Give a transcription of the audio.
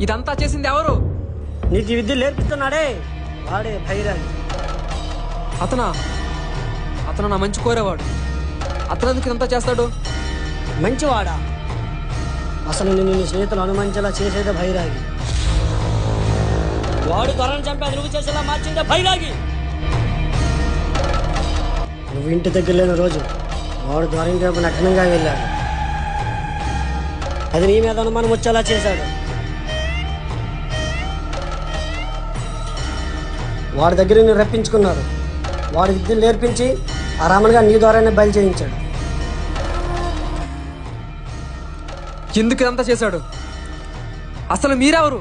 ఇదంతా చేసింది ఎవరు? నీకు ఈ విద్య నేర్పిస్తున్నాడే వాడే భైరాగి. అతను నా మంచి కోరేవాడు. అతను ఎందుకు ఇదంతా చేస్తాడు? మంచివాడా? అసలు నిన్ను నీ స్నేహితులు అనుమానించేలా చేసేదే భైరాగి. వాడు త్వరను చంపి అది నువ్వు చేసేలా మార్చిందే భైరాగి. నువ్వు ఇంటి దగ్గర లేని రోజు వాడు ద్వారం వైపు నగ్నంగా వెళ్ళాడు. అది నీ మీద అనుమానం వచ్చేలా చేశాడు. వాడి దగ్గర నేను రప్పించుకున్నారు. వాడి విద్యలు నేర్పించి ఆ రామన్గా నీ ద్వారానే బయలు చేయించాడు. ఎందుకు ఇదంతా చేశాడు? అసలు మీరెవరు?